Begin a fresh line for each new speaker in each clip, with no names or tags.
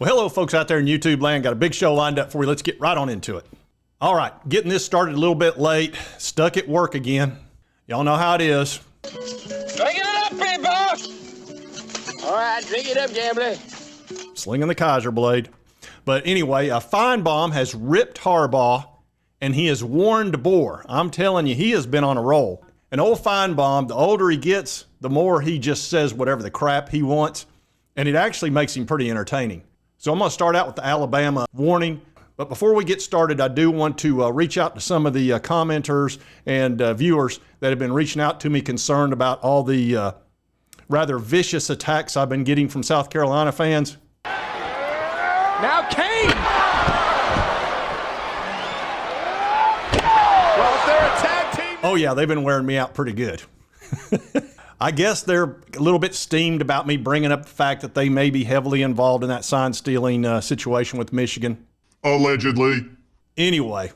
Well, hello, folks out there in YouTube land. Got a big show lined up for you. Let's get right on into it. All right, getting this started a little bit late. Stuck at work again. Y'all know how it is.
Drink it up, big boss. All right, drink it up, gambler.
Slinging the Kaiser blade. But anyway, Finebaum has ripped Harbaugh, and he has warned DeBoer. I'm telling you, he has been on a roll. And old Finebaum, the older he gets, the more he just says whatever the crap he wants. And it actually makes him pretty entertaining. So I'm going to start out with the Alabama warning. But before we get started, I do want to reach out to some of the commenters and viewers that have been reaching out to me concerned about all the rather vicious attacks I've been getting from South Carolina fans.
Now Kane! Well, if they're a tag team...
Oh yeah, they've been wearing me out pretty good. I guess they're a little bit steamed about me bringing up the fact that they may be heavily involved in that sign stealing situation with Michigan.
Allegedly.
Anyway,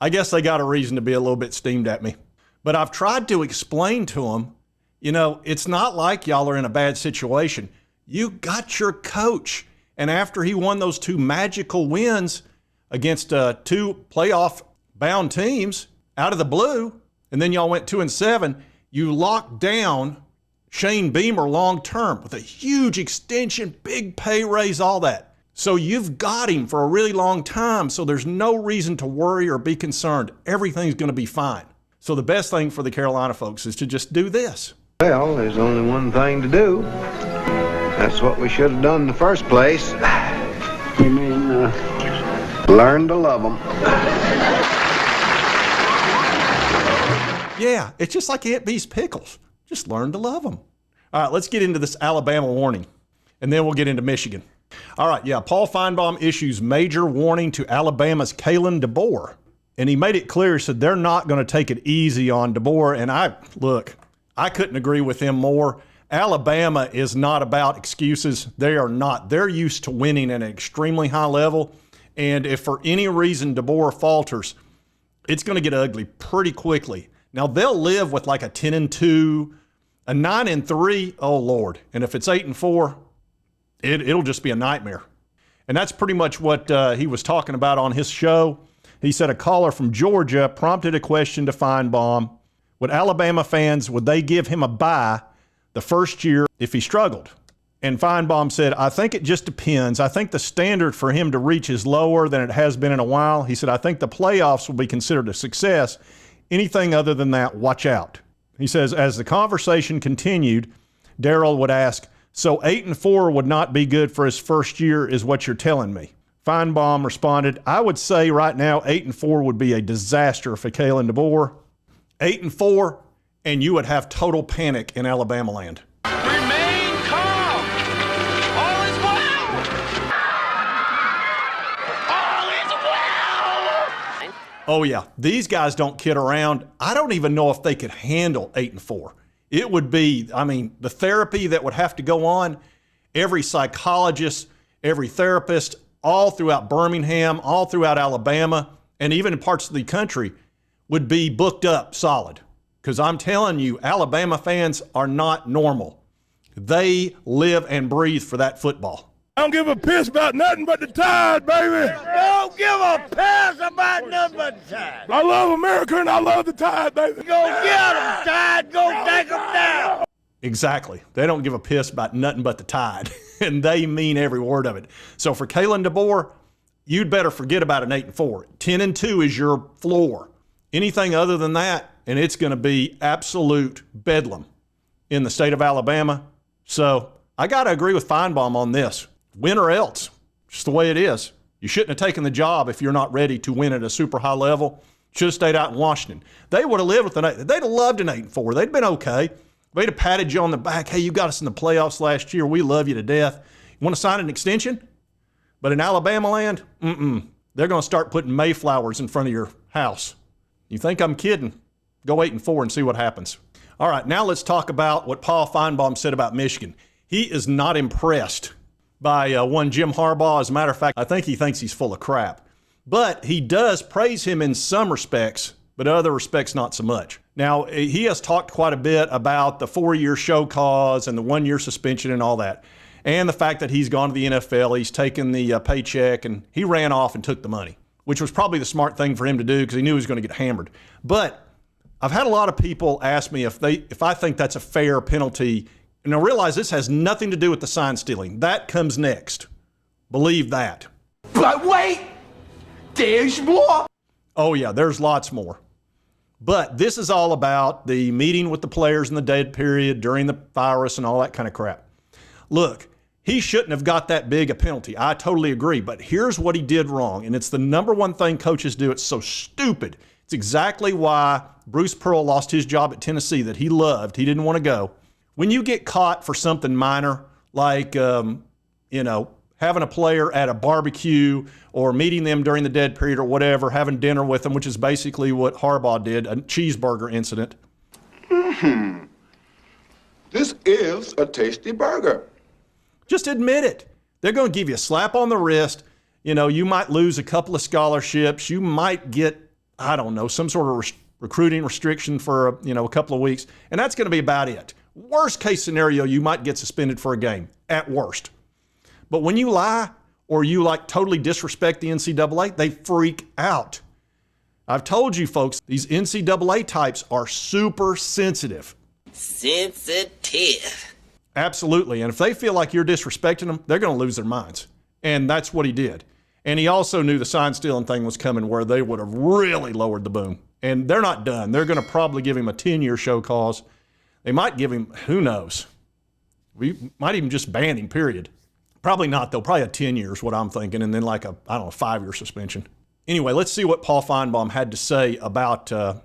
I guess they got a reason to be a little bit steamed at me. But I've tried to explain to them, you know, it's not like y'all are in a bad situation. You got your coach. And after he won those two magical wins against two playoff-bound teams out of the blue, and then y'all went 2-7, you locked down Shane Beamer long-term with a huge extension, big pay raise, all that. So you've got him for a really long time, so there's no reason to worry or be concerned. Everything's going to be fine. So the best thing for the Carolina folks is to just do this.
Well, there's only one thing to do. That's what we should have done in the first place. You mean, learn to love them.
Yeah, it's just like Aunt Bee's pickles. Just learn to love them. All right, let's get into this Alabama warning, and then we'll get into Michigan. All right, yeah, Paul Finebaum issues major warning to Alabama's Kalen DeBoer. And he made it clear, he said they're not going to take it easy on DeBoer. And I couldn't agree with him more. Alabama is not about excuses. They are not. They're used to winning at an extremely high level. And if for any reason DeBoer falters, it's going to get ugly pretty quickly. Now, they'll live with like a 10-2, a 9-3, oh, Lord. And if it's 8-4, it'll just be a nightmare. And that's pretty much what he was talking about on his show. He said a caller from Georgia prompted a question to Finebaum. Would Alabama fans, would they give him a bye the first year if he struggled? And Finebaum said, I think it just depends. I think the standard for him to reach is lower than it has been in a while. He said, I think the playoffs will be considered a success. Anything other than that, watch out. He says, as the conversation continued, Darrell would ask, so 8-4 would not be good for his first year is what you're telling me? Finebaum responded, I would say right now 8-4 would be a disaster for Kalen DeBoer. 8-4, and you would have total panic in Alabama land.
Remain calm. All is well. All is well.
Oh, yeah. These guys don't kid around. I don't even know if they could handle 8-4. It would be, I mean, the therapy that would have to go on, every psychologist, every therapist, all throughout Birmingham, all throughout Alabama, and even in parts of the country would be booked up solid. Because I'm telling you, Alabama fans are not normal. They live and breathe for that football.
I don't give a piss about nothing but the Tide, baby.
Don't give a piss about nothing but the Tide.
I love America and I love the Tide, baby.
Go get them, Tide. Go take them down.
Exactly. They don't give a piss about nothing but the Tide. And they mean every word of it. So for Kalen DeBoer, you'd better forget about an 8-4. 10-2 is your floor. Anything other than that, and it's going to be absolute bedlam in the state of Alabama. So I got to agree with Finebaum on this. Win or else. Just the way it is. You shouldn't have taken the job if you're not ready to win at a super high level. Should have stayed out in Washington. They would have lived with they'd have loved an 8-4. They'd been okay. They'd have patted you on the back. Hey, you got us in the playoffs last year. We love you to death. You want to sign an extension? But in Alabama land, they're going to start putting Mayflowers in front of your house. You think I'm kidding? Go 8-4 and see what happens. All right, now let's talk about what Paul Finebaum said about Michigan. He is not impressed by one Jim Harbaugh. As a matter of fact, I think he thinks he's full of crap. But he does praise him in some respects, but other respects not so much. Now, he has talked quite a bit about the 4-year show cause and the 1-year suspension and all that. and the fact that he's gone to the NFL, he's taken the paycheck, and he ran off and took the money, which was probably the smart thing for him to do because he knew he was going to get hammered. But I've had a lot of people ask me if I think that's a fair penalty. And I realize this has nothing to do with the sign stealing. That comes next. Believe that.
But wait, there's more.
Oh, yeah, there's lots more. But this is all about the meeting with the players in the dead period during the virus and all that kind of crap. Look, he shouldn't have got that big a penalty. I totally agree. But here's what he did wrong, and it's the number one thing coaches do. It's so stupid. It's exactly why Bruce Pearl lost his job at Tennessee that he loved. He didn't want to go. When you get caught for something minor, like, having a player at a barbecue or meeting them during the dead period or whatever, having dinner with them, which is basically what Harbaugh did, a cheeseburger incident.
This is a tasty burger.
Just admit it. They're going to give you a slap on the wrist. You might lose a couple of scholarships. You might get, I don't know, some sort of recruiting restriction for, a couple of weeks. And that's going to be about it. Worst case scenario, you might get suspended for a game, at worst. But when you lie or you totally disrespect the NCAA, they freak out. I've told you folks, these NCAA types are super sensitive.
Sensitive.
Absolutely. And if they feel like you're disrespecting them, they're going to lose their minds. And that's what he did. And he also knew the sign stealing thing was coming where they would have really lowered the boom. And they're not done. They're going to probably give him a 10-year show cause. They might give him, who knows? We might even just ban him, period. Probably not, though. Probably a 10 years, what I'm thinking, and then a 5-year suspension. Anyway, let's see what Paul Finebaum had to say about Mr.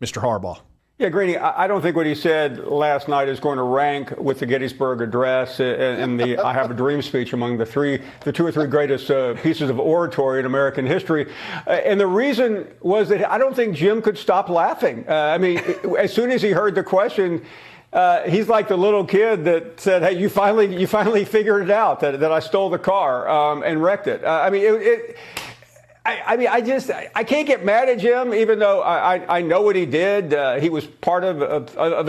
Harbaugh.
Yeah, Greeny, I don't think what he said last night is going to rank with the Gettysburg Address and the I Have a Dream speech among the two or three greatest pieces of oratory in American history. And the reason was that I don't think Jim could stop laughing. As soon as he heard the question, he's like the little kid that said, "Hey, you finally figured it out that I stole the car and wrecked it." I can't get mad at Jim, even though I know what he did. He was part of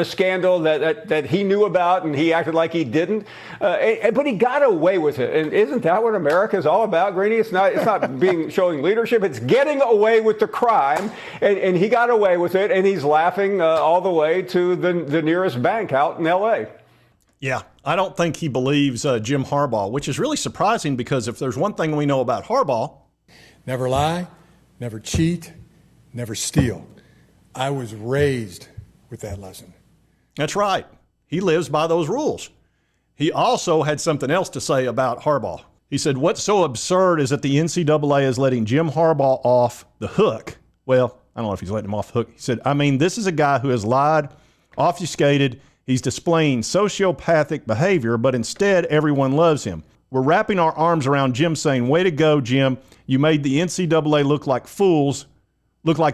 a scandal that he knew about, and he acted like he didn't. But he got away with it, and isn't that what America is all about, Greeny? It's not showing leadership. It's getting away with the crime, and he got away with it, and he's laughing all the way to the nearest bank out in L.A.
Yeah, I don't think he believes Jim Harbaugh, which is really surprising because if there's one thing we know about Harbaugh,
never lie, never cheat, never steal. I was raised with that lesson.
That's right. He lives by those rules. He also had something else to say about Harbaugh. He said, what's so absurd is that the NCAA is letting Jim Harbaugh off the hook. Well, I don't know if he's letting him off the hook. He said, this is a guy who has lied, obfuscated. He's displaying sociopathic behavior, but instead everyone loves him. We're wrapping our arms around Jim saying, way to go, Jim. You made the NCAA look like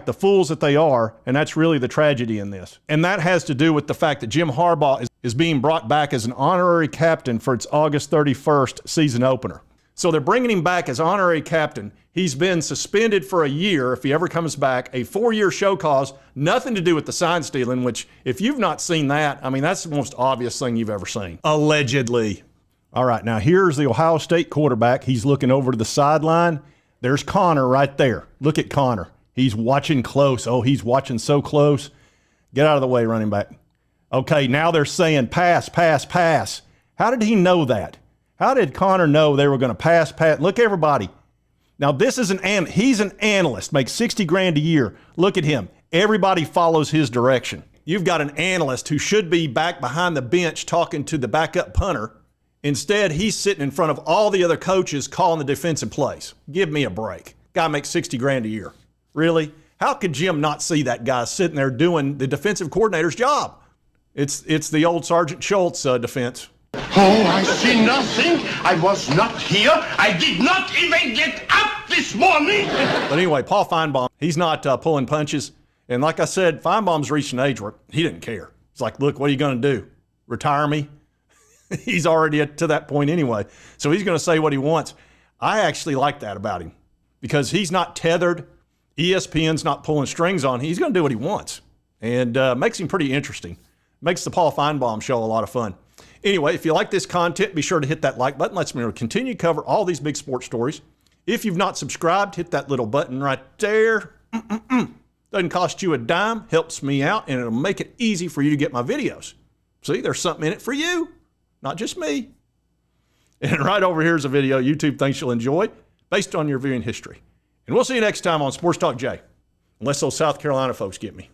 the fools that they are, and that's really the tragedy in this. And that has to do with the fact that Jim Harbaugh is being brought back as an honorary captain for its August 31st season opener. So they're bringing him back as honorary captain. He's been suspended for a year if he ever comes back, a 4-year show cause, nothing to do with the sign stealing, which if you've not seen that, that's the most obvious thing you've ever seen. Allegedly. All right, now here's the Ohio State quarterback. He's looking over to the sideline. There's Connor right there. Look at Connor. He's watching close. Oh, he's watching so close. Get out of the way, running back. Okay, now they're saying pass, pass, pass. How did he know that? How did Connor know they were going to pass, pass? Look, everybody. Now, he's an analyst, makes $60,000 a year. Look at him. Everybody follows his direction. You've got an analyst who should be back behind the bench talking to the backup punter. Instead, he's sitting in front of all the other coaches calling the defensive plays. Give me a break. Guy makes $60,000 a year. Really? How could Jim not see that guy sitting there doing the defensive coordinator's job? It's the old Sergeant Schultz defense.
Oh, I see nothing. I was not here. I did not even get up this morning.
But anyway, Paul Finebaum, he's not pulling punches. And like I said, Finebaum's reached an age where he didn't care. It's like, look, what are you going to do? Retire me? He's already to that point anyway. So he's going to say what he wants. I actually like that about him because he's not tethered. ESPN's not pulling strings on him. He's going to do what he wants. And makes him pretty interesting. Makes the Paul Finebaum show a lot of fun. Anyway, if you like this content, be sure to hit that like button. Lets me continue to cover all these big sports stories. If you've not subscribed, hit that little button right there. Doesn't cost you a dime, helps me out, and it'll make it easy for you to get my videos. See, there's something in it for you, not just me. And right over here is a video YouTube thinks you'll enjoy based on your viewing history. And we'll see you next time on Sports Talk Jay, unless those South Carolina folks get me.